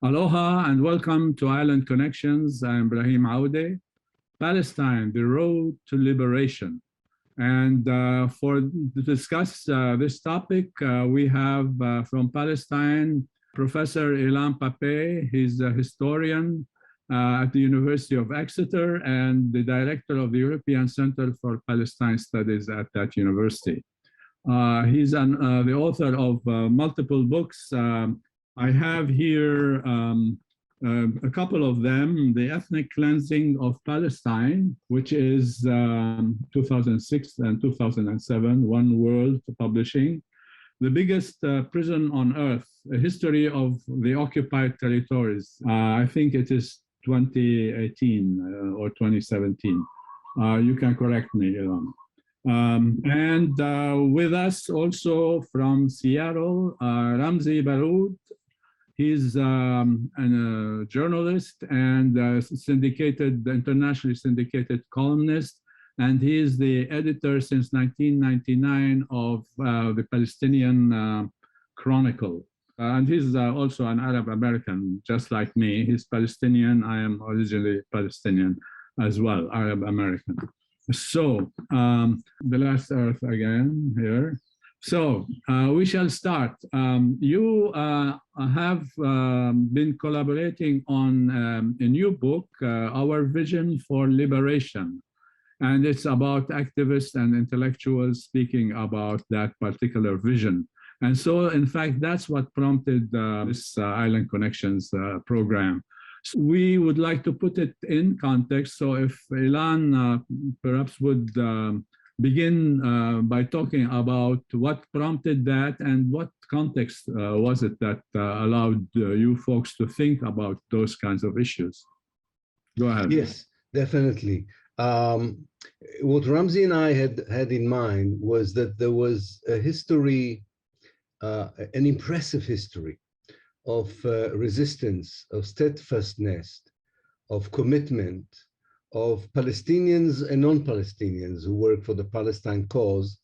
Aloha and welcome to Island Connections. I'm Ibrahim Aude. Palestine, the road to liberation. And to discuss this topic, we have from Palestine, Professor Ilan Pappé. He's a historian at the University of Exeter and the director of the European Center for Palestine Studies at that university. He's the author of multiple books. I have here a couple of them: The Ethnic Cleansing of Palestine, which is 2006 and 2007, One World Publishing. The Biggest Prison on Earth, A History of the Occupied Territories. I think it is 2018 or 2017. You can correct me, Ilan. And with us also from Seattle, Ramzy Baroud. He's a journalist and internationally syndicated columnist, and he is the editor since 1999 of the Palestinian Chronicle. And he's also an Arab American, just like me. He's Palestinian. I am originally Palestinian as well, Arab American. So the last earth again here. So we shall start. You have been collaborating on a new book, Our Vision for Liberation. And it's about activists and intellectuals speaking about that particular vision. And so, in fact, that's what prompted this Island Connections program. So we would like to put it in context. So if Ilan perhaps would begin by talking about what prompted that and what context was it that allowed you folks to think about those kinds of issues. Go ahead. Yes, definitely. What Ramzy and I had in mind was that there was a history, an impressive history of resistance, of steadfastness, of commitment, of Palestinians and non-Palestinians who work for the Palestine cause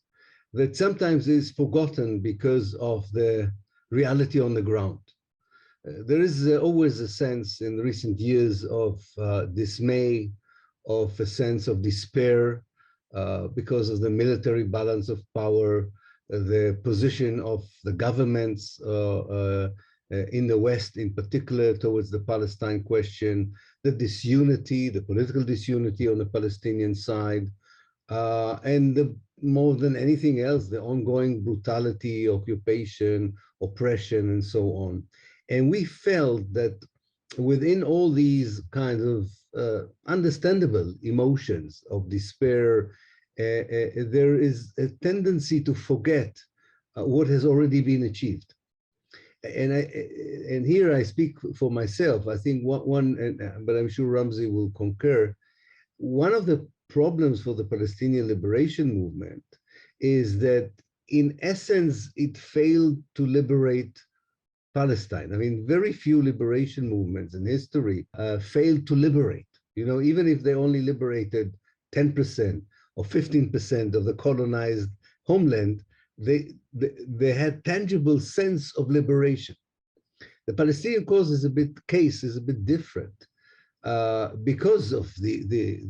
that sometimes is forgotten because of the reality on the ground. There is always a sense in recent years of dismay, of a sense of despair because of the military balance of power, the position of the governments in the West in particular towards the Palestine question, the disunity, the political disunity on the Palestinian side, and more than anything else, the ongoing brutality, occupation, oppression, and so on. And we felt that within all these kinds of understandable emotions of despair, there is a tendency to forget what has already been achieved. And here I speak for myself. I think but I'm sure Ramzy will concur. One of the problems for the Palestinian liberation movement is that, in essence, it failed to liberate Palestine. I mean, very few liberation movements in history failed to liberate. You know, even if they only liberated 10% or 15% of the colonized homeland, they had tangible sense of liberation. The Palestinian cause is a bit different because of the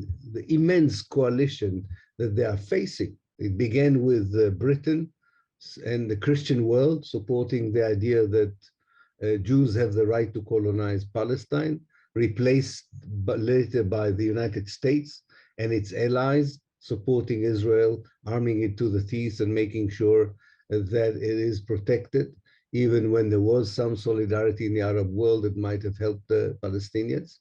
immense coalition that they are facing. It began with Britain and the Christian world supporting the idea that Jews have the right to colonize Palestine, replaced later by the United States and its allies supporting Israel, arming it to the teeth and making sure that it is protected, even when there was some solidarity in the Arab world that might have helped the Palestinians.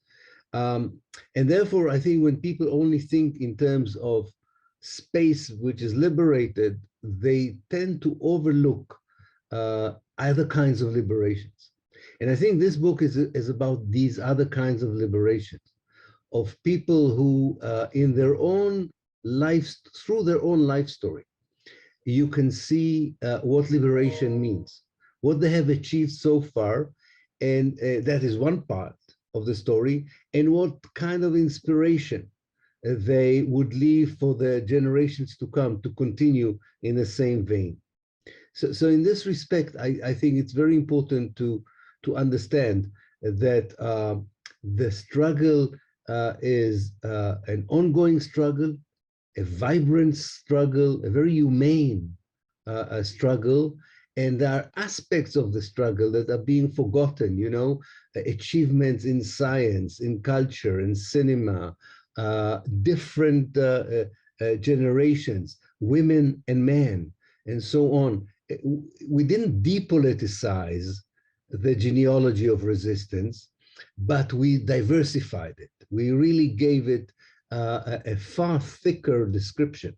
And therefore, I think when people only think in terms of space which is liberated, they tend to overlook other kinds of liberations. And I think this book is about these other kinds of liberations, of people who in their own lives, through their own life story, you can see what liberation means, what they have achieved so far, and that is one part of the story, and what kind of inspiration they would leave for the generations to come to continue in the same vein. So in this respect, I think it's very important to understand that the struggle is an ongoing struggle, a vibrant struggle, a very humane struggle, and there are aspects of the struggle that are being forgotten, you know, achievements in science, in culture, in cinema, different generations, women and men, and so on. We didn't depoliticize the genealogy of resistance, but we diversified it. We really gave it a far thicker description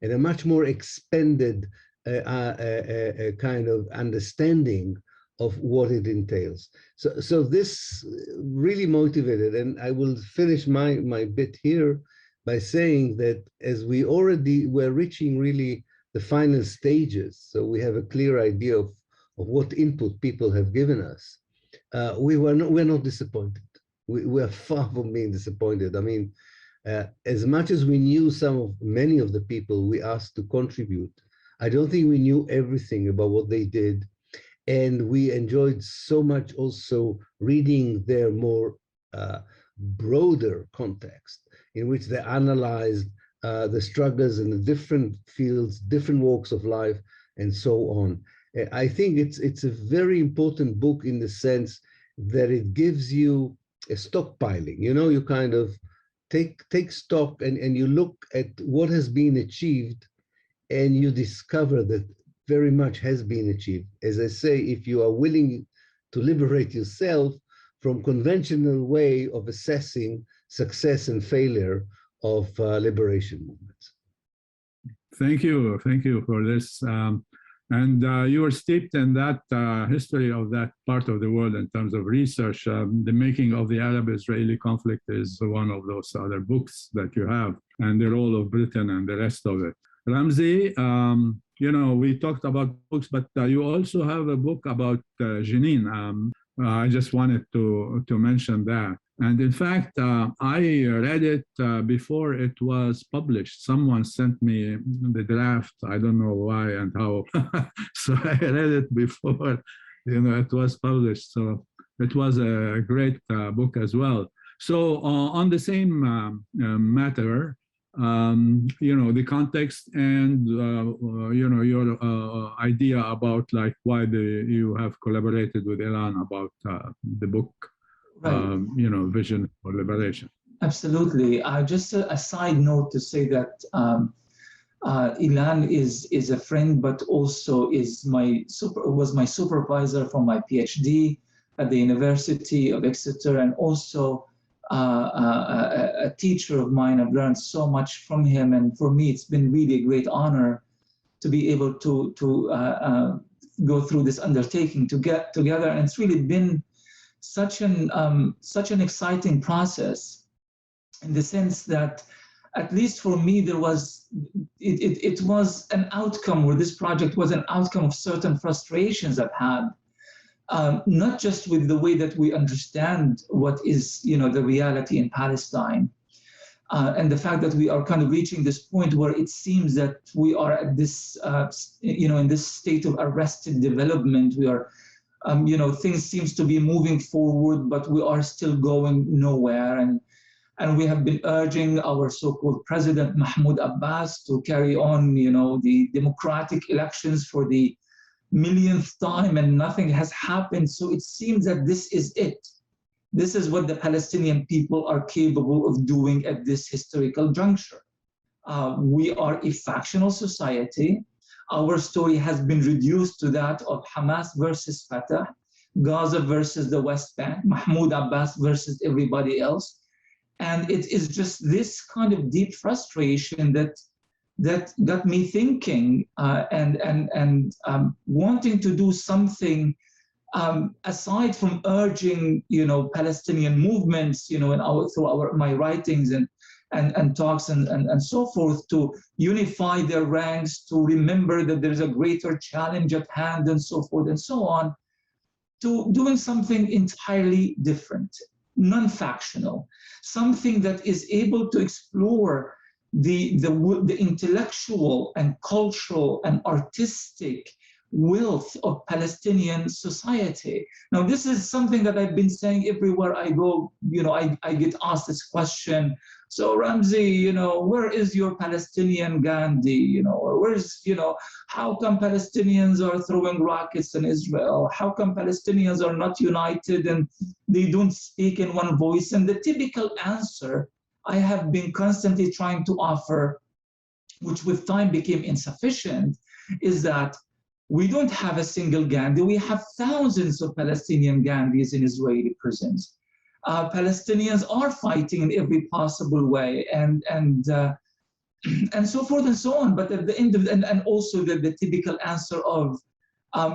and a much more expanded kind of understanding of what it entails. So this really motivated, and I will finish my bit here by saying that as we already were reaching really the final stages, so we have a clear idea of what input people have given us, we're not disappointed. We're far from being disappointed. I mean, as much as we knew many of the people we asked to contribute, I don't think we knew everything about what they did. And we enjoyed so much also reading their more broader context in which they analyzed the struggles in the different fields, different walks of life, and so on. I think it's a very important book in the sense that it gives you a stockpiling. You know, you kind of take stock and you look at what has been achieved, and you discover that very much has been achieved. As I say, if you are willing to liberate yourself from conventional way of assessing success and failure of liberation movements. Thank you for this. And you were steeped in that history of that part of the world in terms of research. The Making of the Arab-Israeli Conflict is one of those other books that you have, and the role of Britain and the rest of it. Ramzy, you know, we talked about books, but you also have a book about Jenin. I just wanted to mention that. And in fact, I read it before it was published. Someone sent me the draft. I don't know why and how. So I read it before, you know, it was published. So it was a great book as well. So on the same matter, you know, the context and, you know, your idea about like why you have collaborated with Ilan about the book, right. You know, Vision for Liberation. Absolutely. Just a side note to say that Ilan is a friend, but also was my supervisor for my PhD at the University of Exeter, and also a teacher of mine. I've learned so much from him, and for me, it's been really a great honor to be able to go through this undertaking to get together. And it's really been such an exciting process, in the sense that, at least for me, it was an outcome, where this project was an outcome of certain frustrations I've had. Not just with the way that we understand what is, you know, the reality in Palestine, and the fact that we are kind of reaching this point where it seems that we are at this, you know, in this state of arrested development. We are, you know, things seems to be moving forward, but we are still going nowhere. And we have been urging our so-called President Mahmoud Abbas to carry on, you know, the democratic elections for the millionth time, and nothing has happened. So it seems that this is it. This is what the Palestinian people are capable of doing at this historical juncture. We are a factional society. Our story has been reduced to that of Hamas versus Fatah, Gaza versus the West Bank, Mahmoud Abbas versus everybody else. And it is just this kind of deep frustration that got me thinking and wanting to do something aside from urging, you know, Palestinian movements, you know, through my writings and talks and so forth, to unify their ranks, to remember that there's a greater challenge at hand, and so forth and so on, to doing something entirely different, non-factional, something that is able to explore the intellectual and cultural and artistic wealth of Palestinian society. Now, this is something that I've been saying everywhere I go. You know, I get asked this question. So Ramzy, you know, where is your Palestinian Gandhi? You know, or where's, you know, how come Palestinians are throwing rockets in Israel? How come Palestinians are not united and they don't speak in one voice? And the typical answer I have been constantly trying to offer, which with time became insufficient, is that we don't have a single Gandhi. We have thousands of Palestinian Gandhis in Israeli prisons. Palestinians are fighting in every possible way, and so forth and so on. But at the end of, and also the typical answer of,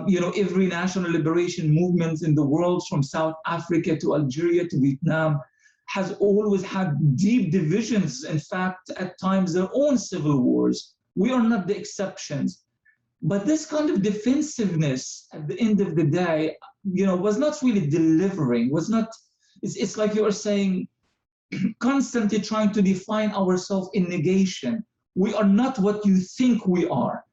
you know, every national liberation movement in the world, from South Africa to Algeria to Vietnam, has always had deep divisions. In fact, at times their own civil wars. We are not the exceptions. But this kind of defensiveness at the end of the day, you know, was not really delivering, was not, it's like you are saying, constantly trying to define ourselves in negation. We are not what you think we are.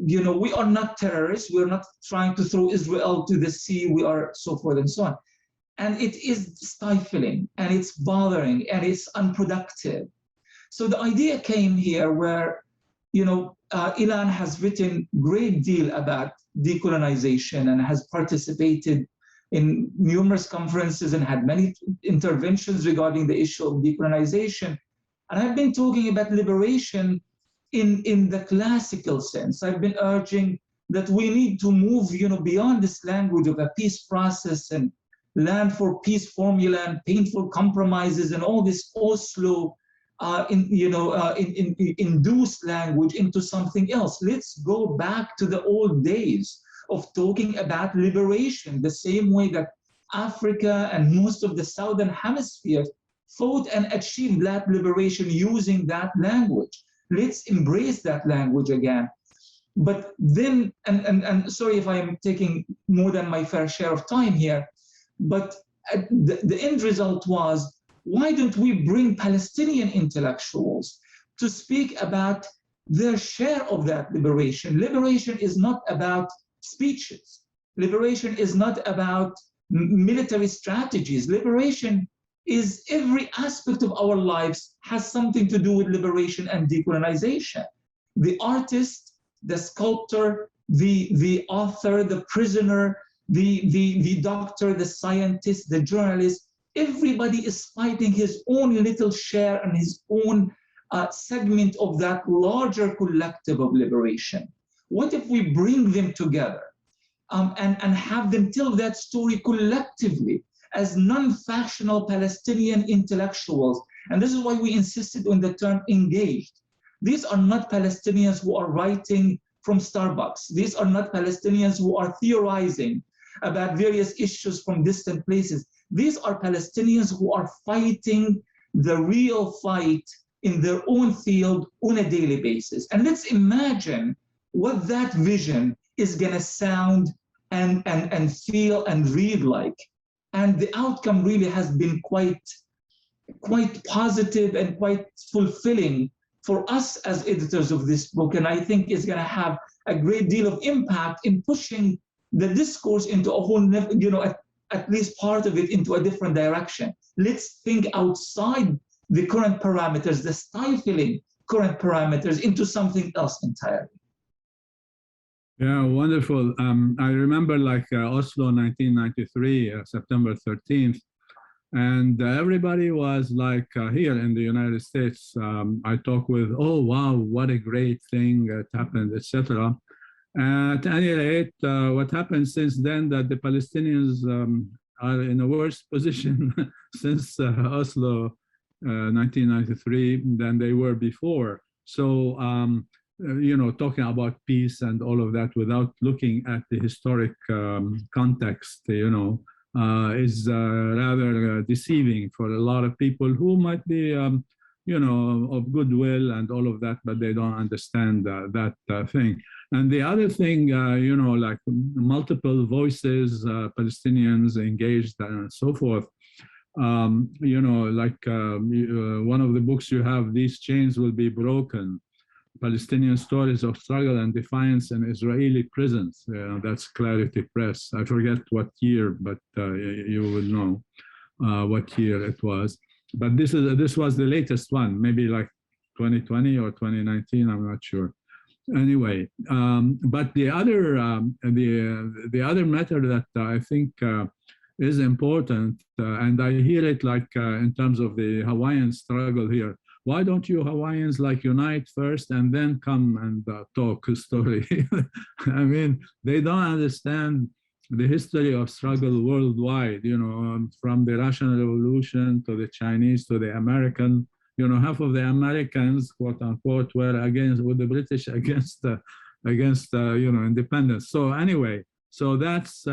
You know, we are not terrorists. We're not trying to throw Israel to the sea. We are so forth and so on. And it is stifling, and it's bothering, and it's unproductive. So the idea came here where, you know, Ilan has written a great deal about decolonization and has participated in numerous conferences and had many interventions regarding the issue of decolonization. And I've been talking about liberation in the classical sense. I've been urging that we need to move, you know, beyond this language of a peace process and land for peace formula and painful compromises and all this Oslo induced language into something else. Let's go back to the old days of talking about liberation, the same way that Africa and most of the Southern Hemisphere fought and achieved that liberation using that language. Let's embrace that language again. But then, and sorry if I'm taking more than my fair share of time here, but the end result was, why don't we bring Palestinian intellectuals to speak about their share of that liberation? Liberation is not about speeches. Liberation is not about military strategies. Liberation is every aspect of our lives has something to do with liberation and decolonization. The artist, the sculptor, the author, the prisoner, the doctor, the scientist, the journalist, everybody is fighting his own little share and his own segment of that larger collective of liberation. What if we bring them together and have them tell that story collectively as non-factional Palestinian intellectuals? And this is why we insisted on the term engaged. These are not Palestinians who are writing from Starbucks. These are not Palestinians who are theorizing about various issues from distant places. These are Palestinians who are fighting the real fight in their own field on a daily basis. And let's imagine what that vision is going to sound and feel and read like. And the outcome really has been quite positive and quite fulfilling for us as editors of this book. And I think it's going to have a great deal of impact in pushing the discourse into a whole, you know, at least part of it into a different direction. Let's think outside the current parameters, the stifling current parameters, into something else entirely. Yeah, wonderful. I remember like Oslo 1993, September 13th, and everybody was like here in the United States. I talk with, oh, wow, what a great thing that happened, etc. At any rate, what happened since then, that the Palestinians are in a worse position since Oslo 1993 than they were before. So, you know, talking about peace and all of that without looking at the historic context, you know, is rather deceiving for a lot of people who might be, you know, of goodwill and all of that, but they don't understand that thing. And the other thing, you know, like multiple voices, Palestinians engaged and so forth. You know, like one of the books you have, These Chains Will Be Broken. Palestinian Stories of Struggle and Defiance in Israeli Prisons. That's Clarity Press. I forget what year, but you will know what year it was. But this was the latest one, maybe like 2020 or 2019, I'm not sure. Anyway, but the other matter that I think is important, and I hear it like in terms of the Hawaiian struggle here. Why don't you Hawaiians like unite first and then come and talk story? I mean, they don't understand the history of struggle worldwide, you know, from the Russian Revolution to the Chinese to the American. You know, half of the Americans, quote unquote, were with the British against you know, independence. So anyway, so that's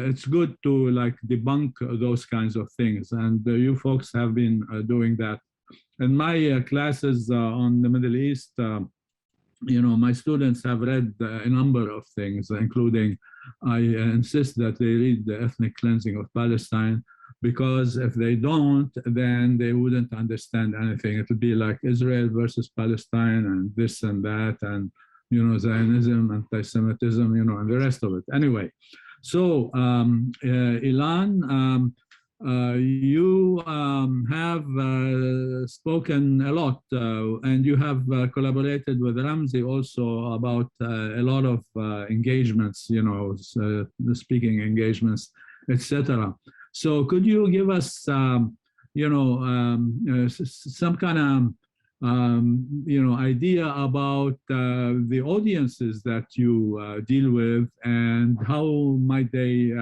it's good to like debunk those kinds of things, and you folks have been doing that. In my classes on the Middle East, you know, my students have read a number of things, including I insist that they read The Ethnic Cleansing of Palestine, because if they don't, then they wouldn't understand anything. It would be like Israel versus Palestine and this and that, and, you know, Zionism, anti-Semitism, you know, and the rest of it. Anyway, so Ilan, you have spoken a lot, and you have collaborated with Ramzy also about a lot of engagements, you know, speaking engagements, etc. So could you give us, you know, some kind of, you know, idea about the audiences that you deal with, and how might they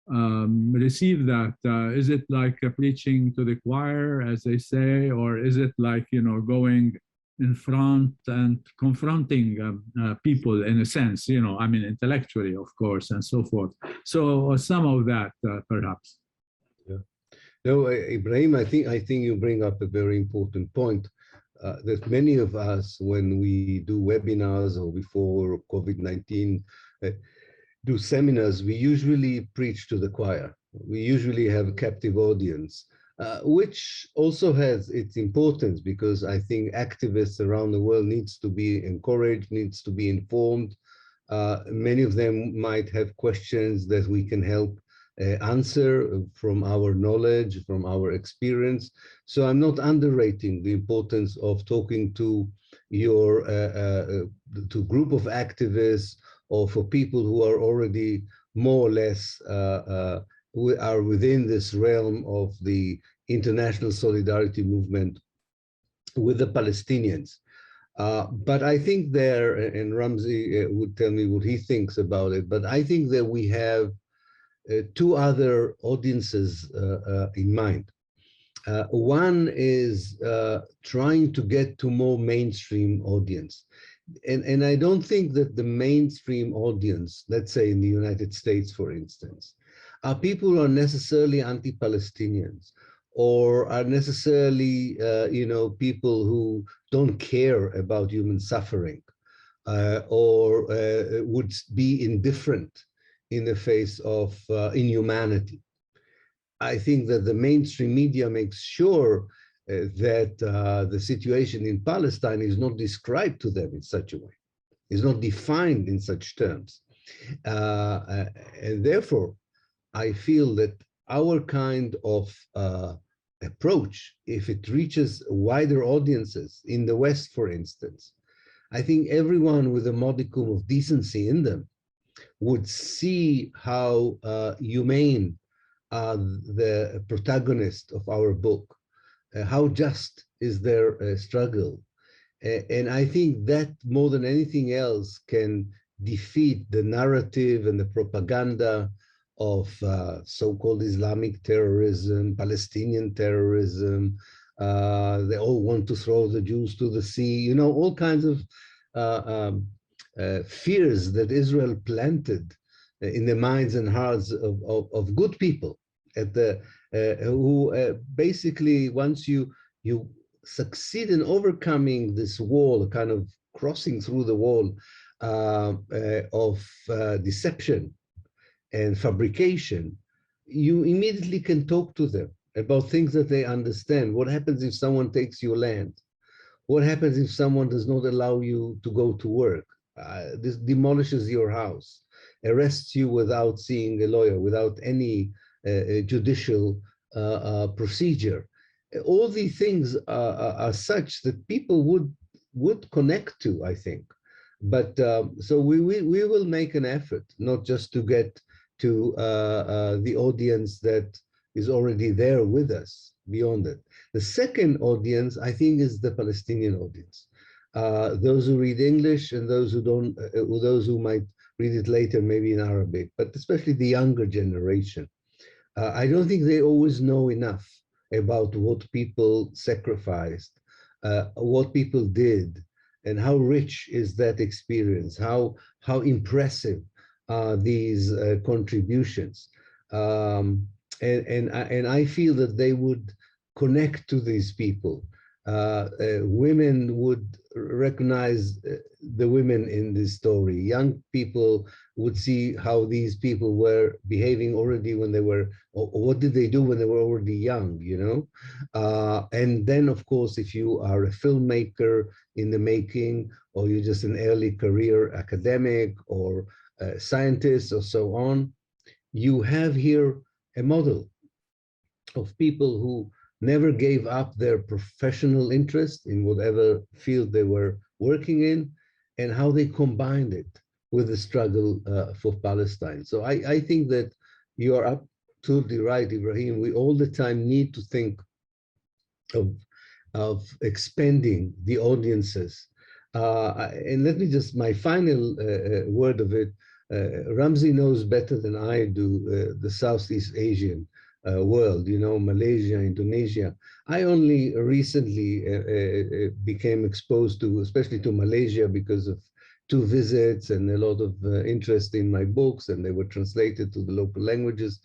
receive that? Is it like preaching to the choir, as they say, or is it like, you know, going in front and confronting people in a sense, you know, I mean, intellectually, of course, and so forth. So some of that, perhaps. Yeah. No, Ibrahim, I think you bring up a very important point. That many of us, when we do webinars or before COVID-19, do seminars, we usually preach to the choir. We usually have a captive audience, which also has its importance, because I think activists around the world needs to be encouraged, needs to be informed. Many of them might have questions that we can help answer from our knowledge, from our experience. So I'm not underrating the importance of talking to your to group of activists, or for people who are already more or less are within this realm of the international solidarity movement with the Palestinians. But I think there, and Ramzy would tell me what he thinks about it, but I think that we have two other audiences in mind. One is trying to get to more mainstream audience. And I don't think that the mainstream audience, let's say in the United States, for instance, are people who are necessarily anti-Palestinians, or are necessarily, you know, people who don't care about human suffering, or would be indifferent in the face of inhumanity. I think that the mainstream media makes sure that the situation in Palestine is not described to them in such a way, is not defined in such terms. And therefore, I feel that our kind of approach, if it reaches wider audiences in the West, for instance, I think everyone with a modicum of decency in them would see how humane are the protagonist of our book, how just is their struggle. And I think that more than anything else can defeat the narrative and the propaganda of so-called Islamic terrorism, Palestinian terrorism. They all want to throw the Jews to the sea, you know, all kinds of fears that Israel planted in the minds and hearts of good people at the who basically, once you succeed in overcoming this wall, kind of crossing through the wall of deception and fabrication, you immediately can talk to them about things that they understand. What happens if someone takes your land? What happens if someone does not allow you to go to work? This demolishes your house, arrests you without seeing a lawyer, without any judicial procedure. All these things are such that people would connect to, I think. But so we will make an effort, not just to get to the audience that is already there with us, beyond it. The second audience, I think, is the Palestinian audience. Those who read English and those who don't, those who might read it later, maybe in Arabic, but especially the younger generation. I don't think they always know enough about what people sacrificed, what people did, and how rich is that experience, how impressive are these contributions. And I feel that they would connect to these people. Women would recognize the women in this story. Young people would see how these people were behaving already when they were, or what did they do when they were already young, you know? And then, of course, if you are a filmmaker in the making, or you're just an early career academic or scientist or so on, you have here a model of people who never gave up their professional interest in whatever field they were working in, and how they combined it with the struggle for Palestine. So I think that you are absolutely right, Ibrahim. We all the time need to think of expanding the audiences. And let me just, my final word of it, Ramzi knows better than I do the Southeast Asian world, you know, Malaysia, Indonesia. I only recently became exposed to, especially to Malaysia, because of 2 visits and a lot of interest in my books, and they were translated to the local languages.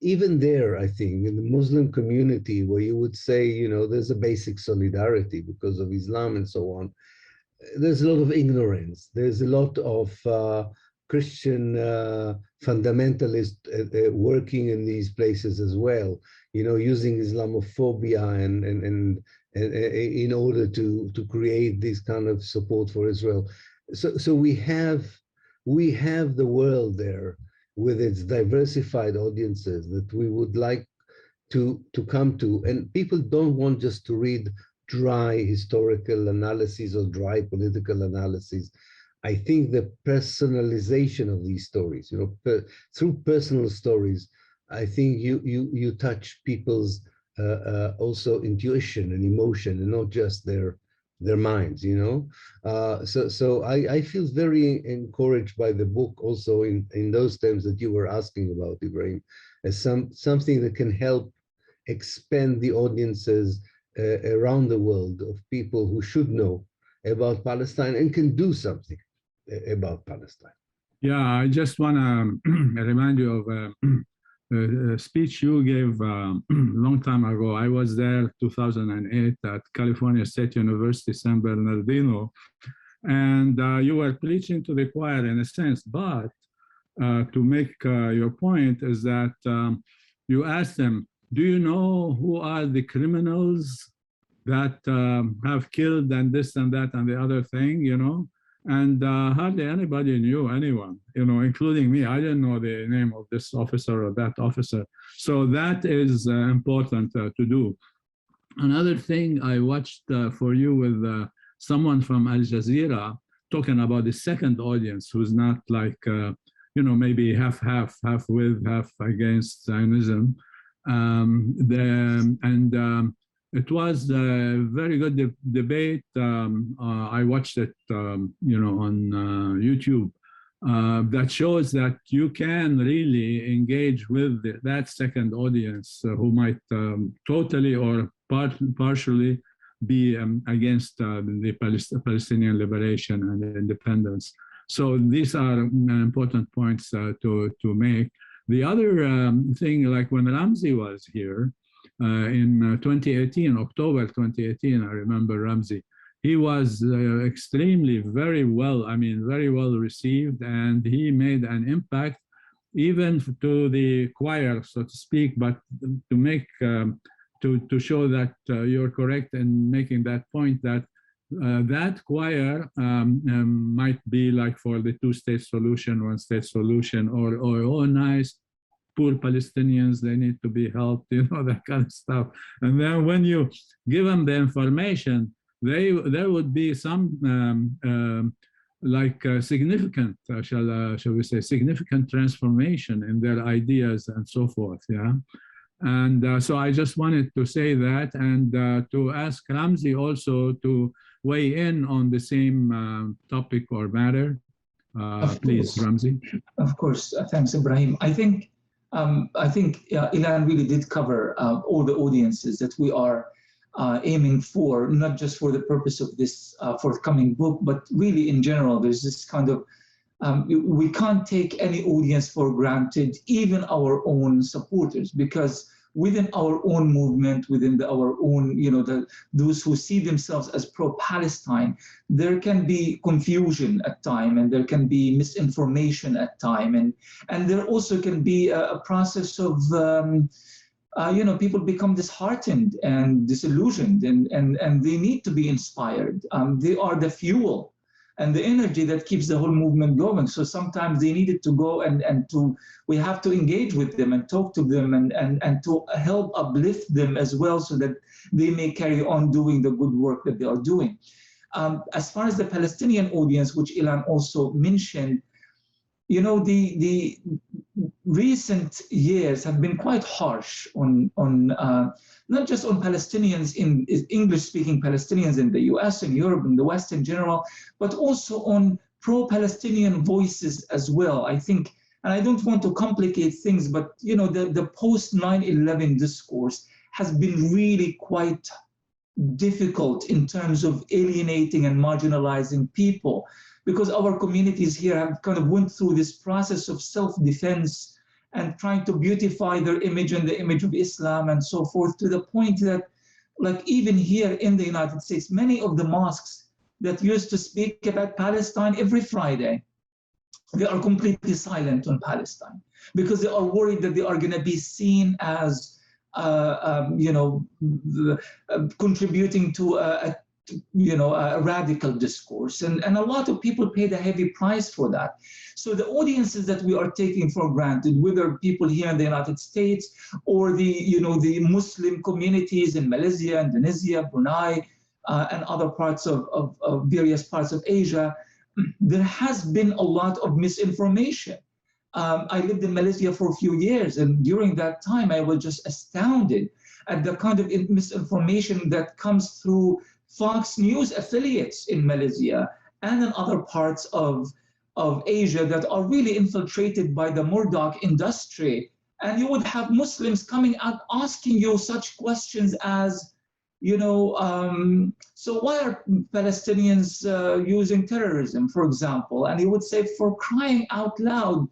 Even there, I think, in the Muslim community, where you would say, you know, there's a basic solidarity because of Islam and so on, there's a lot of ignorance. There's a lot of Christian fundamentalists working in these places as well, you know, using Islamophobia and in order to create this kind of support for Israel. So we have the world there with its diversified audiences that we would like to come to. And people don't want just to read dry historical analyses or dry political analyses. I think the personalization of these stories, you know, through personal stories, I think you touch people's also intuition and emotion, and not just their minds, you know. So I feel very encouraged by the book, also in those terms that you were asking about, Ibrahim, as something that can help expand the audiences around the world of people who should know about Palestine and can do something about Palestine. Yeah, I just want to remind you of a speech you gave a long time ago. I was there 2008 at California State University, San Bernardino, and you were preaching to the choir in a sense, but to make your point is that you asked them, do you know who are the criminals that have killed and this and that and the other thing, you know? And hardly anybody knew anyone, you know, including me. I didn't know the name of this officer or that officer. So that is important to do. Another thing I watched for you with someone from Al Jazeera talking about the second audience, who's not like, you know, maybe half with, half against Zionism. It was a very good debate. I watched it, you know, on YouTube. That shows that you can really engage with that second audience who might totally or partially be against the Palestinian liberation and independence. So these are important points to make. The other thing, like when Ramzi was here, in 2018, October 2018, I remember Ramzi. He was extremely, very well received, and he made an impact even to the choir, so to speak, but to make, to to show that you're correct in making that point, that that choir might be like for the two-state solution, one-state solution, or oh, nice, poor Palestinians, they need to be helped, you know, that kind of stuff. And then when you give them the information, there would be some significant, shall we say, significant transformation in their ideas and so forth, yeah. And so I just wanted to say that, and to ask Ramzy also to weigh in on the same topic or matter. Please, Ramzy. Of course, thanks, Ibrahim. I think Ilan really did cover all the audiences that we are aiming for, not just for the purpose of this forthcoming book, but really in general. There's this kind of, we can't take any audience for granted, even our own supporters, because within our own movement, within our own, you know, those who see themselves as pro-Palestine, there can be confusion at time, and there can be misinformation at time, and there also can be a process of, you know, people become disheartened and disillusioned, and they need to be inspired. They are the fuel and the energy that keeps the whole movement going. So sometimes they needed to go and we have to engage with them and talk to them and to help uplift them as well, so that they may carry on doing the good work that they are doing. As far as the Palestinian audience, which Ilan also mentioned, you know, the recent years have been quite harsh on not just on Palestinians, in English-speaking Palestinians in the US and Europe and the West in general, but also on pro-Palestinian voices as well. I think, and I don't want to complicate things, but you know, the post-9/11 discourse has been really quite difficult in terms of alienating and marginalizing people, because our communities here have kind of went through this process of self-defense and trying to beautify their image and the image of Islam and so forth, to the point that, like, even here in the United States, many of the mosques that used to speak about Palestine every Friday, they are completely silent on Palestine, because they are worried that they are going to be seen as, you know, contributing to a radical discourse, and a lot of people paid a heavy price for that. So the audiences that we are taking for granted, whether people here in the United States or the Muslim communities in Malaysia, Indonesia, Brunei, and other parts of various parts of Asia, there has been a lot of misinformation. I lived in Malaysia for a few years, and during that time I was just astounded at the kind of misinformation that comes through Fox News affiliates in Malaysia and in other parts of Asia that are really infiltrated by the Murdoch industry. And you would have Muslims coming out asking you such questions as, you know, so why are Palestinians using terrorism, for example? And he would say, for crying out loud,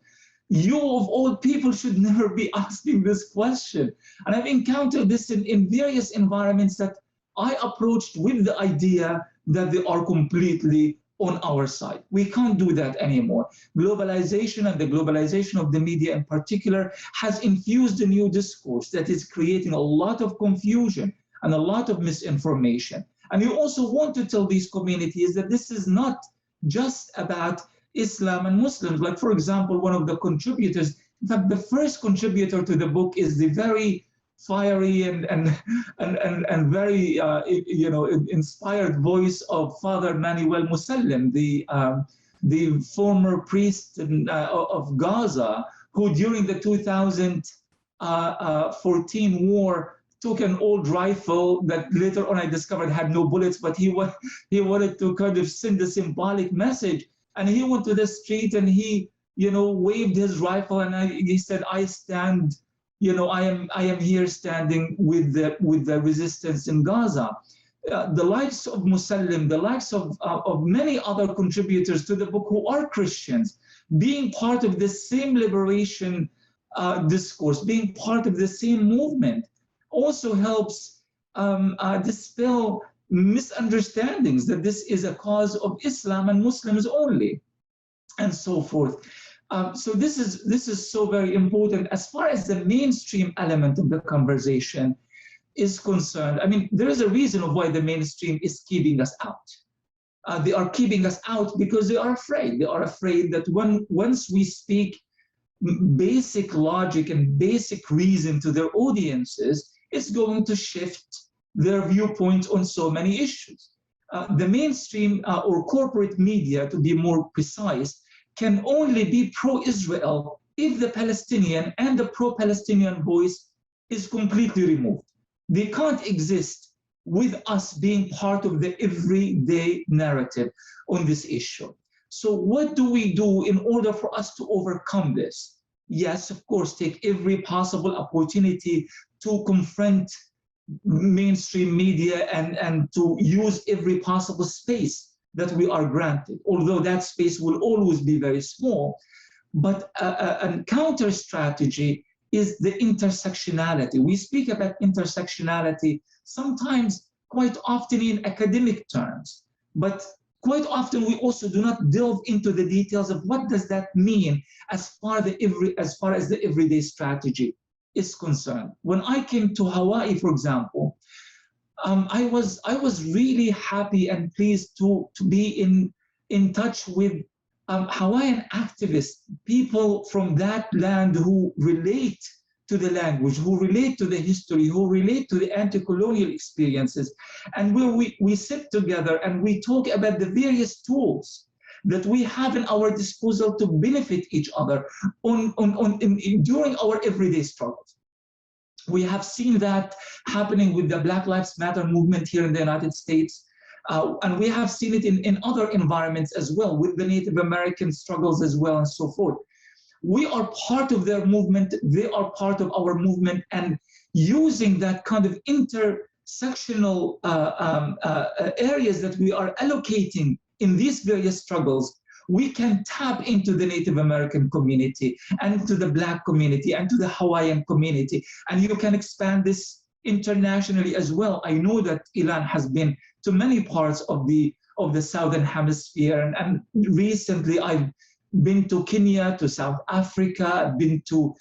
you of all people should never be asking this question. And I've encountered this in various environments that I approached with the idea that they are completely on our side. We can't do that anymore. Globalization, and the globalization of the media in particular, has infused a new discourse that is creating a lot of confusion and a lot of misinformation. And you also want to tell these communities that this is not just about Islam and Muslims. Like, for example, one of the contributors, in fact, the first contributor to the book is the very fiery and very inspired voice of Father Manuel Musallim, the former priest of Gaza, who during the 2014 war took an old rifle that later on I discovered had no bullets, but he wanted to kind of send a symbolic message. And he went to the street and he, waved his rifle, and he said, "I stand, I am here standing with the resistance in Gaza." The likes of Musallim, the likes of many other contributors to the book who are Christians, being part of the same liberation discourse, being part of the same movement, also helps dispel misunderstandings that this is a cause of Islam and Muslims only, and so forth. So this is so very important. As far as the mainstream element of the conversation, is concerned, I mean, there is a reason of why the mainstream is keeping us out. They are keeping us out because they are afraid. They are afraid that once we speak basic logic and basic reason to their audiences, it's going to shift their viewpoint on so many issues. The mainstream or corporate media, to be more precise, can only be pro-Israel if the Palestinian and the pro-Palestinian voice is completely removed. They can't exist with us being part of the everyday narrative on this issue. So what do we do in order for us to overcome this? Yes, of course, take every possible opportunity to confront mainstream media and to use every possible space that we are granted, although that space will always be very small. But a counter strategy is the intersectionality. We speak about intersectionality sometimes quite often in academic terms, but quite often we also do not delve into the details of what does that mean as far as the everyday strategy is concerned. When I came to Hawaii, for example, I was really happy and pleased to be in touch with Hawaiian activists, people from that land who relate to the language, who relate to the history, who relate to the anti-colonial experiences, and where we sit together and we talk about the various tools that we have in our disposal to benefit each other during our everyday struggles. We have seen that happening with the Black Lives Matter movement here in the United States. And we have seen it in other environments as well, with the Native American struggles as well and so forth. We are part of their movement, they are part of our movement, and using that kind of intersectional areas that we are allocating in these various struggles, we can tap into the Native American community and to the Black community and to the Hawaiian community. And you can expand this internationally as well. I know that Ilan has been to many parts of the Southern Hemisphere, and recently I've been to Kenya, to South Africa, I've been to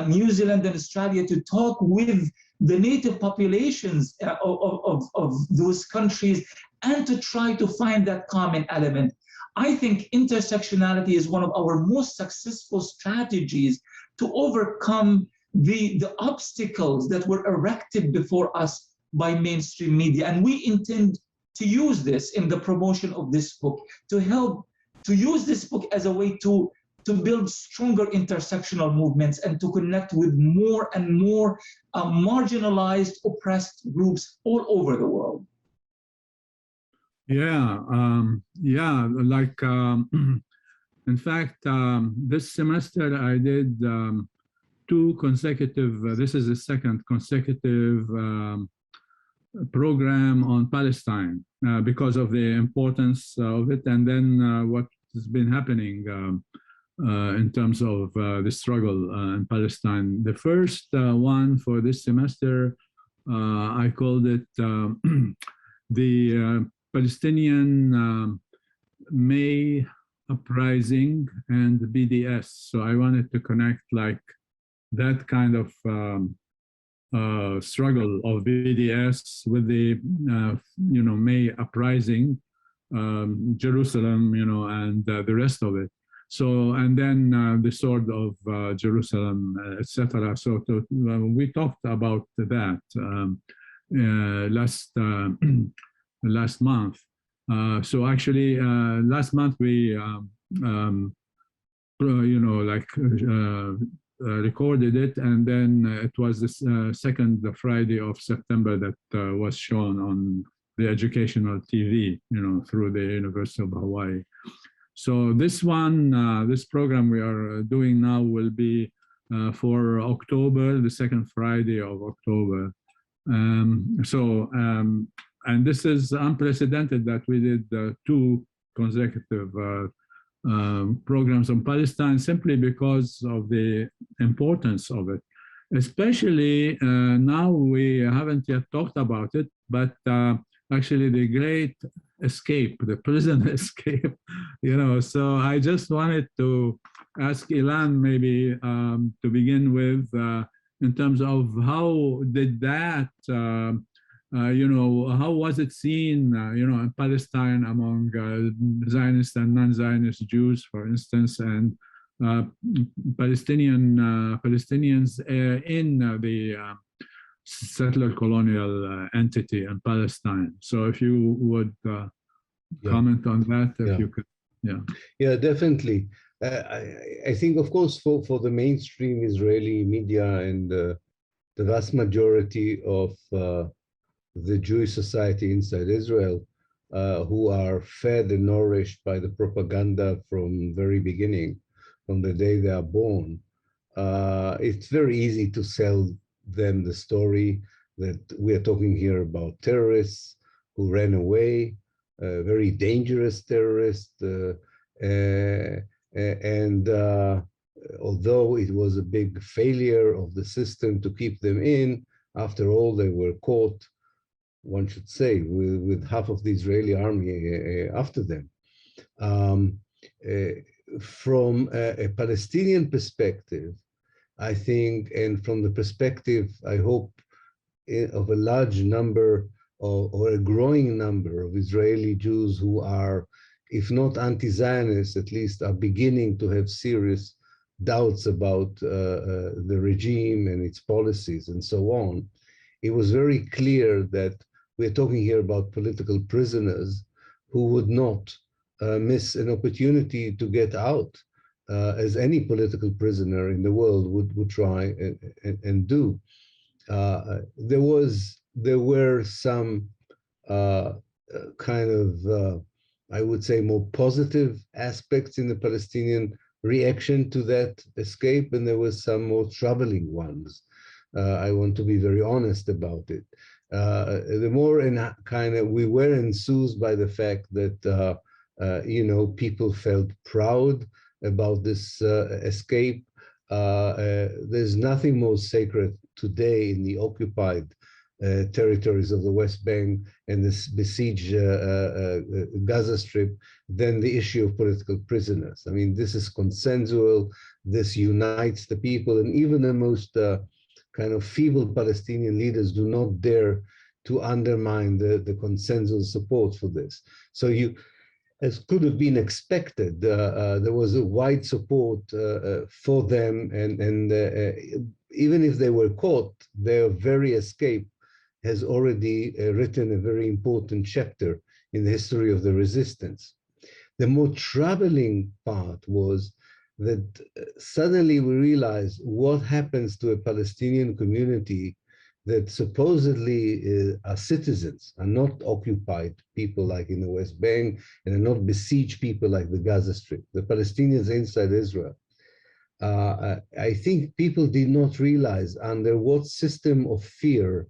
New Zealand and Australia to talk with the native populations of those countries and to try to find that common element. I think intersectionality is one of our most successful strategies to overcome the obstacles that were erected before us by mainstream media. And we intend to use this in the promotion of this book, to help to use this book as a way to build stronger intersectional movements and to connect with more and more marginalized, oppressed groups all over the world. Yeah, in fact, this semester I did two consecutive, this is the second consecutive program on Palestine because of the importance of it, and then what has been happening in terms of the struggle in Palestine. The first one for this semester, I called it the Palestinian May Uprising and the BDS. So I wanted to connect like that kind of struggle of BDS with the May Uprising, Jerusalem, and the rest of it. So, and then the Sword of Jerusalem, etc. So we talked about that last month. So actually, last month we, recorded it, and then it was the second Friday of September that was shown on the educational TV, through the University of Hawaii. So this one, this program we are doing now will be for October, the second Friday of October. And this is unprecedented that we did two consecutive programs on Palestine, simply because of the importance of it. Especially now we haven't yet talked about it, but actually the great escape, the prison escape, so I just wanted to ask Ilan maybe to begin with, in terms of how did that, how was it seen, in Palestine among Zionist and non-Zionist Jews, for instance, and Palestinians in the settler colonial entity in Palestine. So if you would comment on that, if you could. Yeah, definitely. I think, of course, for the mainstream Israeli media and the vast majority of the Jewish society inside Israel, who are fed and nourished by the propaganda from very beginning, from the day they are born, it's very easy to sell them the story that we are talking here about terrorists who ran away, very dangerous terrorists, and although it was a big failure of the system to keep them in, after all, they were caught, one should say, with half of the Israeli army after them. From a Palestinian perspective, I think, and from the perspective, I hope, of a large number or a growing number of Israeli Jews who are, if not anti-Zionists, at least are beginning to have serious doubts about the regime and its policies and so on, it was very clear that we're talking here about political prisoners who would not miss an opportunity to get out, as any political prisoner in the world would try and do. There were some kind of, I would say, more positive aspects in the Palestinian reaction to that escape, and there were some more troubling ones. I want to be very honest about it. The more we were enthused by the fact that people felt proud about this escape. There's nothing more sacred today in the occupied territories of the West Bank and this besieged Gaza Strip than the issue of political prisoners. I mean, this is consensual. This unites the people, and even the most kind of feeble Palestinian leaders do not dare to undermine the consensus support for this. So as could have been expected, there was a wide support for them, and even if they were caught, their very escape has already written a very important chapter in the history of the resistance. The more troubling part was that suddenly we realized what happens to a Palestinian community that supposedly are citizens, are not occupied people like in the West Bank, and are not besieged people like the Gaza Strip, the Palestinians inside Israel. I think people did not realize under what system of fear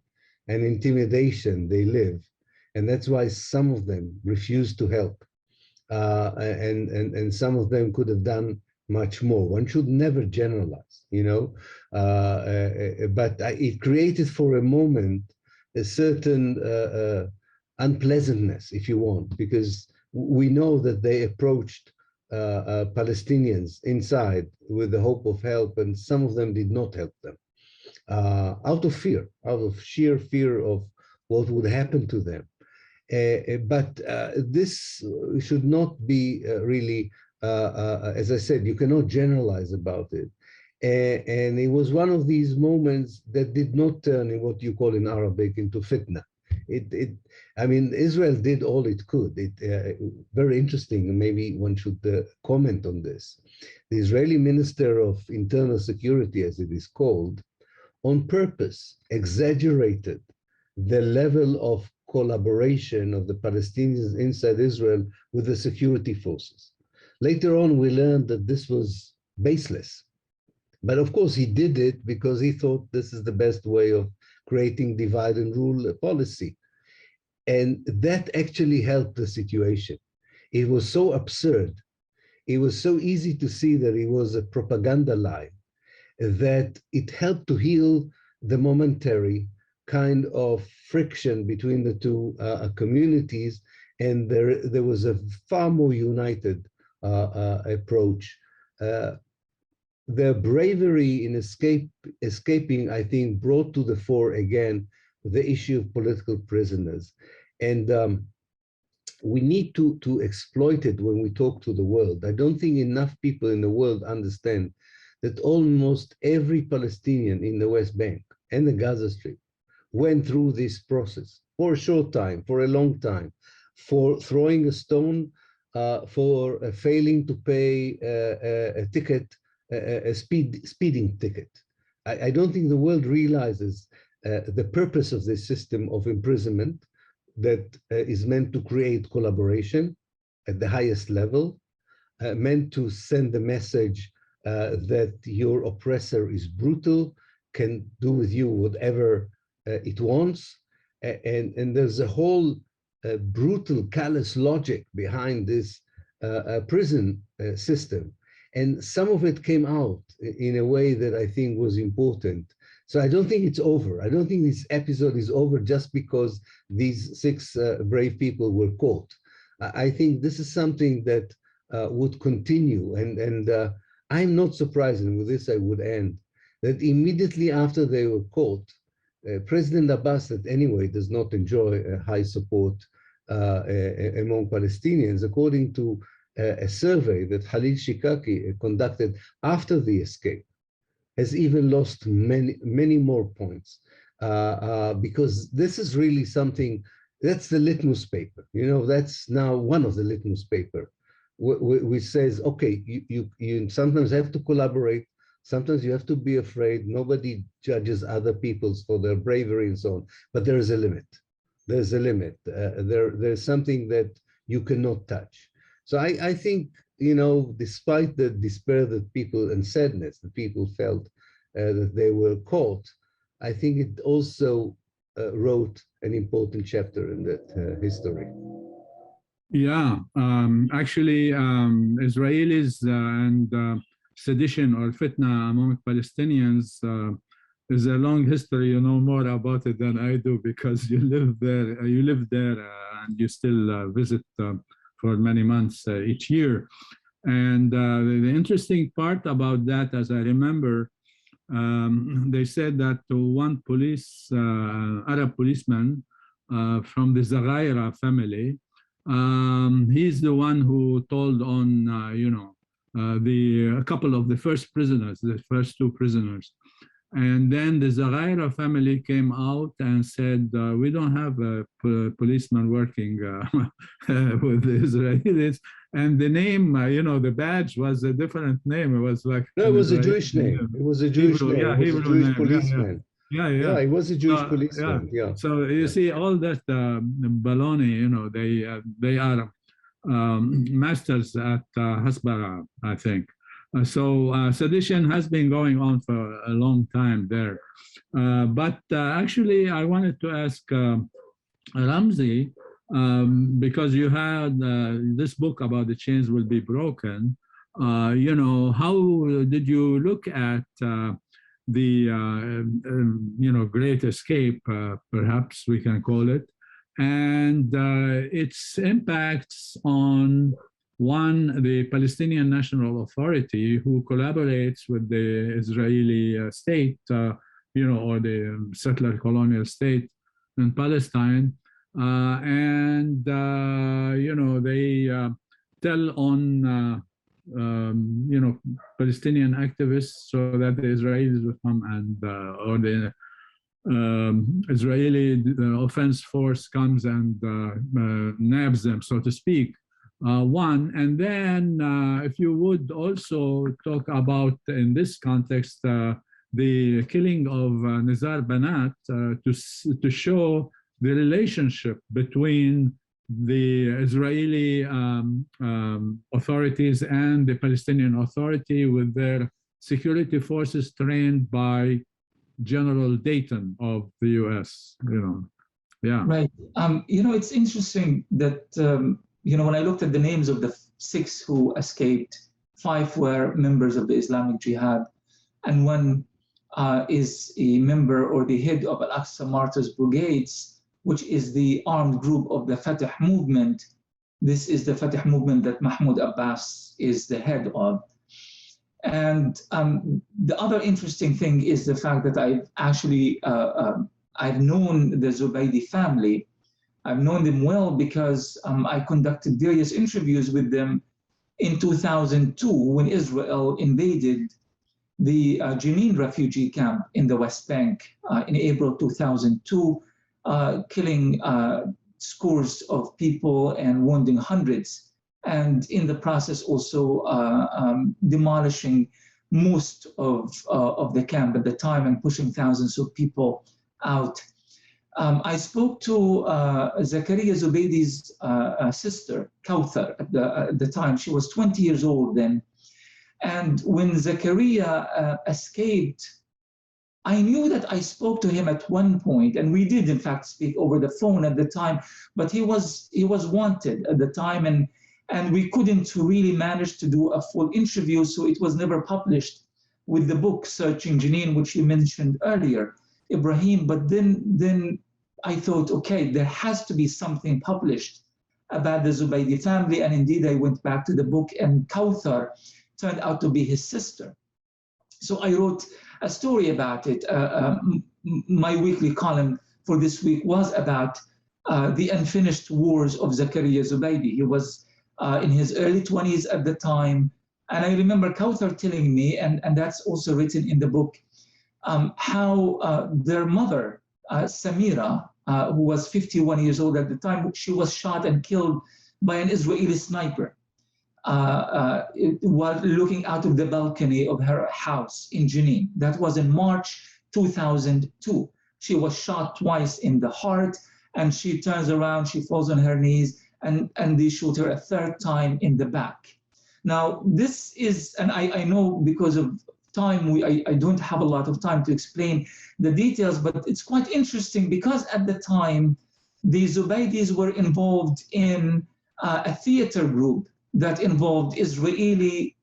and intimidation they live. And that's why some of them refused to help. And some of them could have done much more. One should never generalize, but it created for a moment a certain unpleasantness, if you want, because we know that they approached Palestinians inside with the hope of help, and some of them did not help them out of fear, out of sheer fear of what would happen to them. But this should not be really, as I said, you cannot generalize about it. And it was one of these moments that did not turn in what you call in Arabic into fitna. I mean, Israel did all it could. Very interesting, and maybe one should comment on this. The Israeli Minister of Internal Security, as it is called, on purpose exaggerated the level of collaboration of the Palestinians inside Israel with the security forces. Later on, we learned that this was baseless. But of course, he did it because he thought this is the best way of creating divide and rule policy. And that actually helped the situation. It was so absurd. It was so easy to see that it was a propaganda lie that it helped to heal the momentary kind of friction between the two communities, and there was a far more united approach. their bravery in escaping, I think, brought to the fore again the issue of political prisoners. And we need to exploit it when we talk to the world. I don't think enough people in the world understand that almost every Palestinian in the West Bank and the Gaza Strip went through this process for a short time, for a long time, for throwing a stone, for failing to pay a ticket, a speeding ticket. I don't think the world realizes the purpose of this system of imprisonment that is meant to create collaboration at the highest level, meant to send the message that your oppressor is brutal, can do with you whatever it wants. And there's a whole brutal, callous logic behind this prison system. And some of it came out in a way that I think was important. So I don't think it's over. I don't think this episode is over just because these 6 brave people were caught. I think this is something that would continue. And I'm not surprised, and with this I would end, that immediately after they were caught, President Abbas, that anyway does not enjoy high support among Palestinians, according to a survey that Khalil Shikaki conducted after the escape, has even lost many more points, because this is really something, that's the litmus paper. You know, that's now one of the litmus paper, which says, okay, you sometimes have to collaborate, sometimes you have to be afraid. Nobody judges other people's for their bravery and so on, but there is a limit. There's a limit. There's something that you cannot touch. So I think, you know, despite the despair that people and sadness that people felt that they were caught, I think it also wrote an important chapter in that history. Yeah, actually, Israelis and sedition or fitna among Palestinians is a long history. You know more about it than I do because you live there. And you still visit for many months each year. And the interesting part about that, as I remember, they said that one Arab policeman from the Zaghaira family, he's the one who told on, a couple of the first prisoners, the first 2 prisoners. And then the Zaghaira family came out and said, we don't have a policeman working with the Israelis. And the name, the badge was a different name. It was like... No, it was a Jewish name. It was a Jewish name. Yeah, it was a Jewish name. policeman. Yeah, it was a Jewish policeman. Yeah. So you see all that baloney, they are masters at Hasbara, I think. So sedition has been going on for a long time there. But actually, I wanted to ask Ramzy, because you had this book about the chains will be broken. How did you look at the Great Escape, perhaps we can call it, and its impacts on the Palestinian National Authority, who collaborates with the Israeli state, or the settler colonial state in Palestine, they tell on Palestinian activists so that the Israelis will come and or the Israeli offense force comes and nabs them, so to speak. And then if you would also talk about, in this context, the killing of Nizar Banat to show the relationship between the Israeli authorities and the Palestinian Authority with their security forces trained by General Dayton of the US, Yeah. Right. It's interesting that, when I looked at the names of the 6 who escaped, 5 were members of the Islamic Jihad, and 1 is a member or the head of Al-Aqsa Martyrs Brigades, which is the armed group of the Fatah movement. This is the Fatah movement that Mahmoud Abbas is the head of. And the other interesting thing is the fact that I've actually, I've known the Zubaydi family. I've known them well because I conducted various interviews with them in 2002 when Israel invaded the Jenin refugee camp in the West Bank in April 2002, killing scores of people and wounding hundreds, and in the process also demolishing most of the camp at the time and pushing thousands of people out. I spoke to Zakaria Zubaydi's sister, Kawthar, at the time. She was 20 years old then. And when Zakaria escaped, I knew that I spoke to him at one point, and we did in fact speak over the phone at the time, but he was wanted at the time, and we couldn't really manage to do a full interview, so it was never published with the book Searching Jenin, which you mentioned earlier, Ibrahim. But then I thought, okay, there has to be something published about the Zubaydi family, and indeed I went back to the book, and Kawthar turned out to be his sister. So I wrote a story about it. My weekly column for this week was about the unfinished wars of Zakaria Zubaydi. He was in his early 20s at the time. And I remember Kawthar telling me, and that's also written in the book, how their mother, Samira, who was 51 years old at the time, she was shot and killed by an Israeli sniper while looking out of the balcony of her house in Jenin. That was in March 2002. She was shot twice in the heart, and she turns around, she falls on her knees, and they shoot her a third time in the back. Now, this is, and I know because of time, I don't have a lot of time to explain the details, but it's quite interesting because at the time, the Zubaydis were involved in a theater group that involved Israeli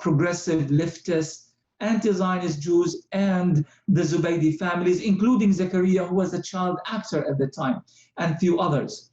progressive leftist, anti-Zionist Jews, and the Zubaydi families, including Zakaria, who was a child actor at the time, and few others.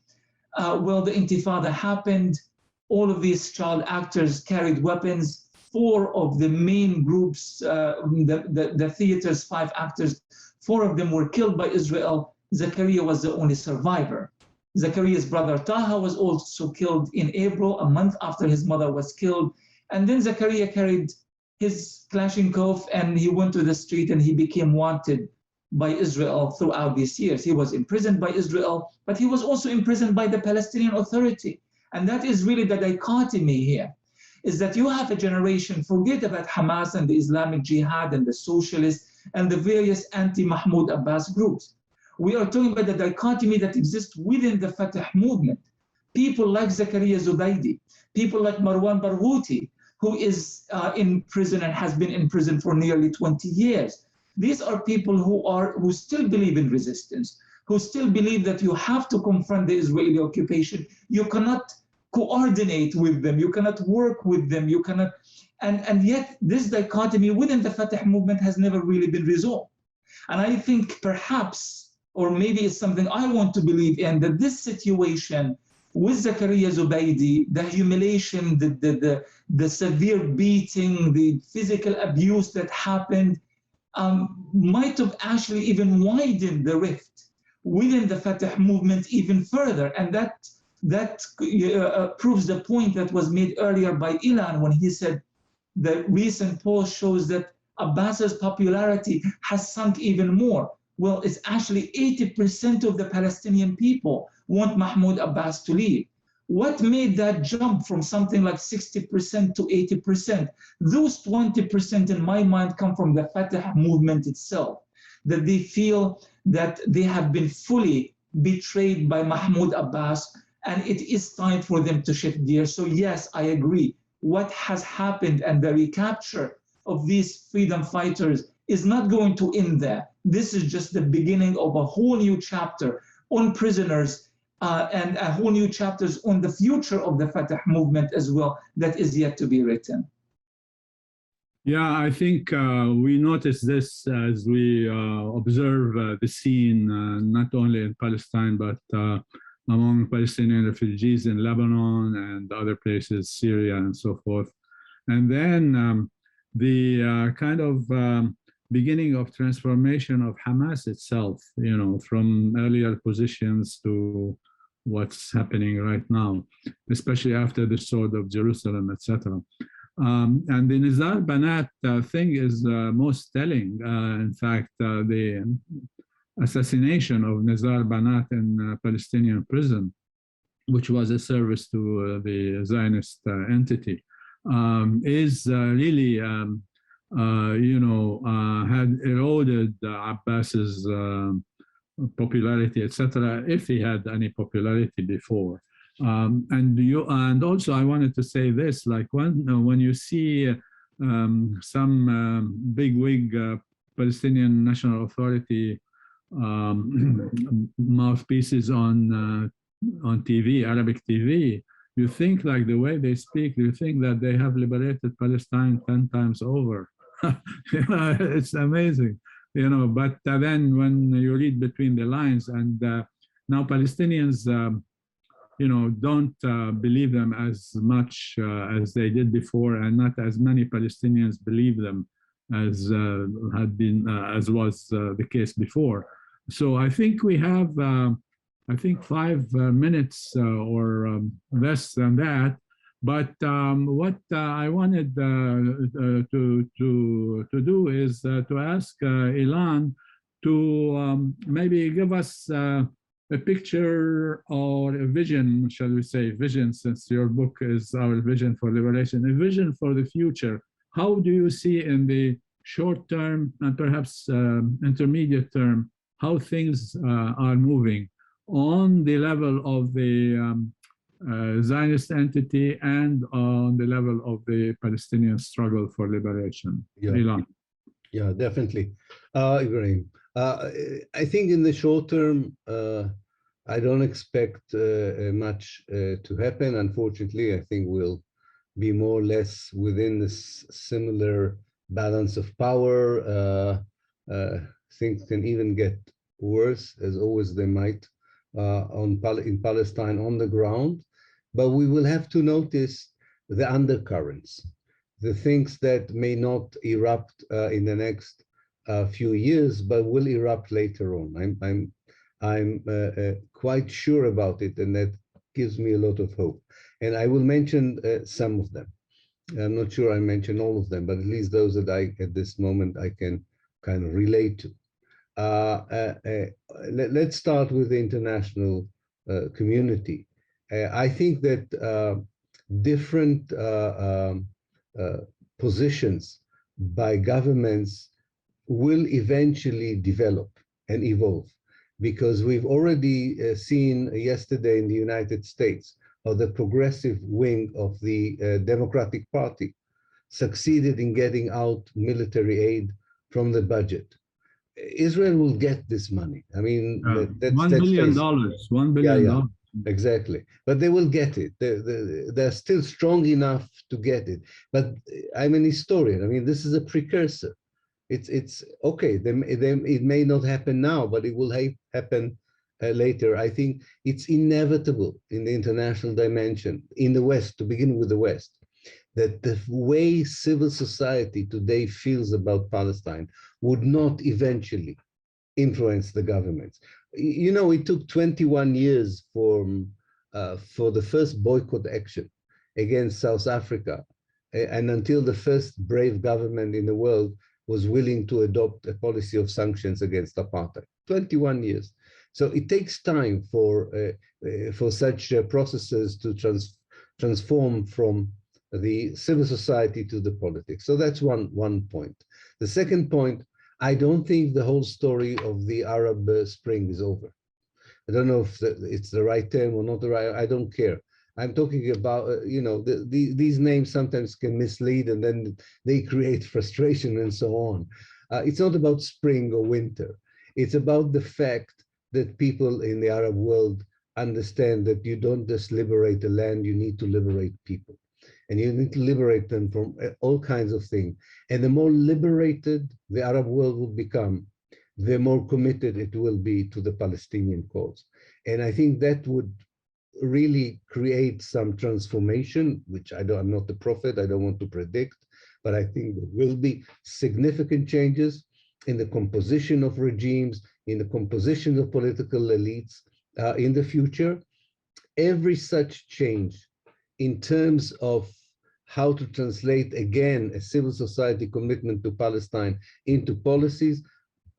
Well, the Intifada happened. All of these child actors carried weapons. 4 of the main groups, the theater's 5 actors, 4 of them were killed by Israel. Zakaria was the only survivor. Zakaria's brother Taha was also killed in April, a month after his mother was killed. And then Zakaria carried his Kalashnikov and he went to the street and he became wanted by Israel throughout these years. He was imprisoned by Israel, but he was also imprisoned by the Palestinian Authority. And that is really the dichotomy here, is that you have a generation, forget about Hamas and the Islamic Jihad and the socialists and the various anti-Mahmoud Abbas groups. We are talking about the dichotomy that exists within the Fatah movement. People like Zakaria Zubaydi, people like Marwan Barghouti, who is in prison and has been in prison for nearly 20 years. These are people who still believe in resistance, who still believe that you have to confront the Israeli occupation. You cannot coordinate with them, you cannot work with them, you cannot, and yet this dichotomy within the Fatah movement has never really been resolved. And I think perhaps, or maybe it's something I want to believe in, that this situation with Zakaria Zubaydi, the humiliation, the severe beating, the physical abuse that happened, might have actually even widened the rift within the Fatah movement even further. And that proves the point that was made earlier by Ilan when he said the recent poll shows that Abbas's popularity has sunk even more. Well, it's actually 80% of the Palestinian people want Mahmoud Abbas to leave. What made that jump from something like 60% to 80%? Those 20% in my mind come from the Fatah movement itself, that they feel that they have been fully betrayed by Mahmoud Abbas, and it is time for them to shift gears. So yes, I agree. What has happened and the recapture of these freedom fighters is not going to end there. This is just the beginning of a whole new chapter on prisoners and a whole new chapters on the future of the Fatah movement as well that is yet to be written. Yeah, I think we notice this as we observe the scene, not only in Palestine, but among Palestinian refugees in Lebanon and other places, Syria and so forth. And then the kind of beginning of transformation of Hamas itself, you know, from earlier positions to what's happening right now, especially after the Sword of Jerusalem, etc. And the Nizar Banat thing is most telling. In fact, the assassination of Nizar Banat in Palestinian prison, which was a service to the Zionist entity, is really, you know, had eroded Abbas's popularity, etc., if he had any popularity before. And also I wanted to say this, like when you see some bigwig Palestinian National Authority mouthpieces on TV, Arabic TV, you think like the way they speak, you think that they have liberated Palestine 10 times over. It's amazing, you know, but then when you read between the lines, and now Palestinians, you know, don't believe them as much as they did before, and not as many Palestinians believe them as had been, as was the case before. So I think we have, I think 5 minutes or less than that. But what I wanted to do is to ask Ilan to maybe give us a picture or a vision, shall we say, vision, since your book is our vision for liberation, a vision for the future. How do you see in the short term and perhaps intermediate term, how things are moving on the level of the Zionist entity and on the level of the Palestinian struggle for liberation? Yeah, Ilan. yeah, definitely. Ibrahim, I think in the short term, I don't expect much to happen. Unfortunately, I think we'll be more or less within this similar balance of power. Things can even get worse, as always they might, in Palestine on the ground. But we will have to notice the undercurrents, the things that may not erupt in the next few years, but will erupt later on. I'm quite sure about it, and that gives me a lot of hope. And I will mention some of them. I'm not sure I mention all of them, but at least those that at this moment, I can kind of relate to. Let's start with the international community. I think that different positions by governments will eventually develop and evolve, because we've already seen yesterday in the United States how the progressive wing of the Democratic Party succeeded in getting out military aid from the budget. Israel will get this money. I mean, $1 billion. $1 billion. Yeah, exactly. But they will get it. They're still strong enough to get it. But I'm an historian. I mean, this is a precursor. It's okay. It may not happen now, but it will happen later. I think it's inevitable in the international dimension, in the West, to begin with the West, that the way civil society today feels about Palestine would not eventually influence the governments. You know, it took 21 years for the first boycott action against South Africa, and until the first brave government in the world was willing to adopt a policy of sanctions against apartheid. 21 years. So it takes time for such processes to transform from the civil society to the politics. So that's one point. The second point, I don't think the whole story of the Arab Spring is over. I don't know if it's the right term or not the right, I don't care. I'm talking about, you know, these names sometimes can mislead, and then they create frustration and so on. It's not about spring or winter. It's about the fact that people in the Arab world understand that you don't just liberate a land, you need to liberate people. And you need to liberate them from all kinds of things. And the more liberated the Arab world will become, the more committed it will be to the Palestinian cause. And I think that would really create some transformation, which I'm not the prophet, I don't want to predict, but I think there will be significant changes in the composition of regimes, in the composition of political elites in the future. Every such change in terms of how to translate again a civil society commitment to Palestine into policies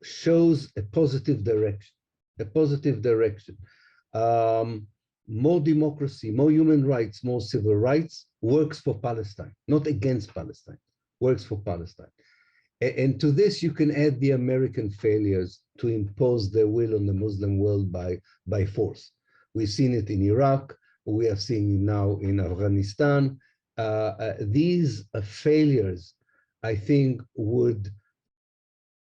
shows a positive direction, more democracy, more human rights, more civil rights works for Palestine, not against Palestine, works for Palestine. And to this, you can add the American failures to impose their will on the Muslim world by force. We've seen it in Iraq, we are seeing it now in Afghanistan. These failures, I think, would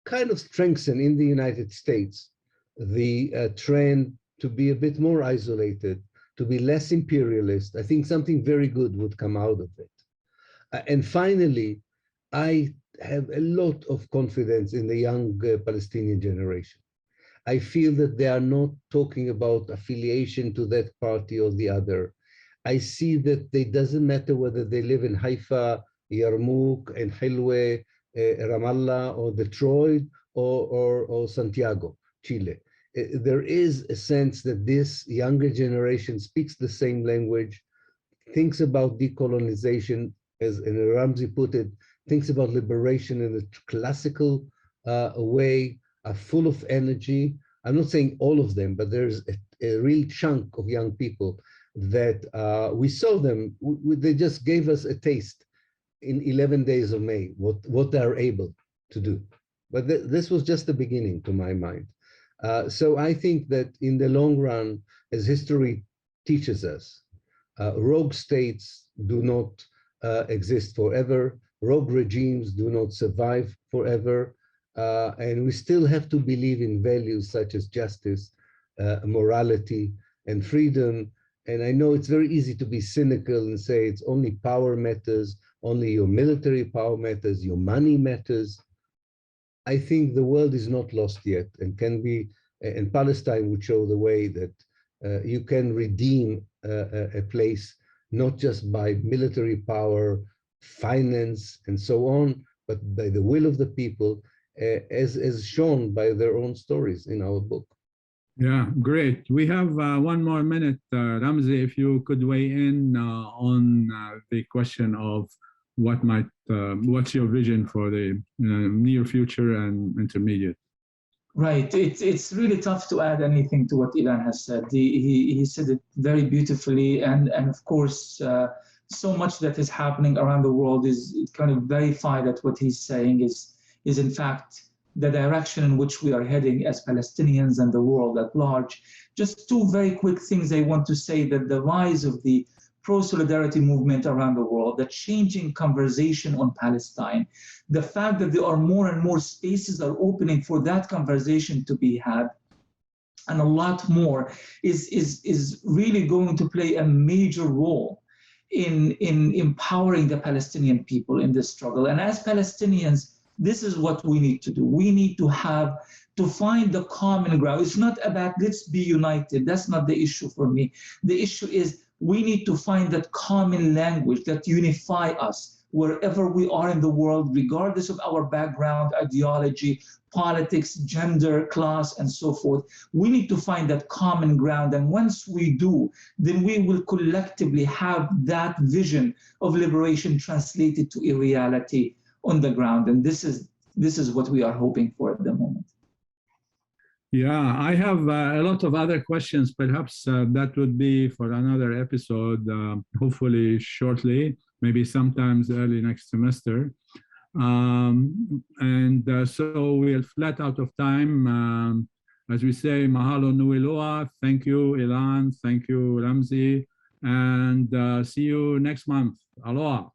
kind of strengthen in the United States the trend to be a bit more isolated, to be less imperialist. I think something very good would come out of it. And finally, I have a lot of confidence in the young Palestinian generation. I feel that they are not talking about affiliation to that party or the other. I see that it doesn't matter whether they live in Haifa, Yarmouk, and Hilwe, Ramallah, or Detroit, or Santiago, Chile. There is a sense that this younger generation speaks the same language, thinks about decolonization, as Ramzy put it, thinks about liberation in a classical way, are full of energy. I'm not saying all of them, but there's a real chunk of young people that we saw them, they just gave us a taste in 11 days of May, what they're able to do. But this was just the beginning, to my mind. So I think that in the long run, as history teaches us, rogue states do not exist forever. Rogue regimes do not survive forever. And we still have to believe in values such as justice, morality, and freedom. And I know it's very easy to be cynical and say it's only power matters, only your military power matters, your money matters. I think the world is not lost yet and can be, and Palestine would show the way that you can redeem a place, not just by military power, finance, and so on, but by the will of the people, as shown by their own stories in our book. Yeah, great. We have 1 more minute. Ramzy, if you could weigh in on the question of what's your vision for the near future and intermediate? Right. It's really tough to add anything to what Ilan has said. He said it very beautifully, and of course, so much that is happening around the world is kind of verified that what he's saying is in fact the direction in which we are heading as Palestinians and the world at large. Just 2 very quick things I want to say: that the rise of the pro-solidarity movement around the world, the changing conversation on Palestine, the fact that there are more and more spaces are opening for that conversation to be had, and a lot more is really going to play a major role in empowering the Palestinian people in this struggle. And as Palestinians, this is what we need to do. We need to find the common ground. It's not about let's be united. That's not the issue for me. The issue is we need to find that common language that unify us wherever we are in the world, regardless of our background, ideology, politics, gender, class, and so forth. We need to find that common ground. And once we do, then we will collectively have that vision of liberation translated to a reality on the ground. And this is what we are hoping for at the moment. Yeah, I have a lot of other questions. Perhaps that would be for another episode, hopefully shortly, maybe sometimes early next semester. So we're flat out of time. As we say, mahalo nui loa. Thank you, Ilan. Thank you, Ramzy. And see you next month. Aloha.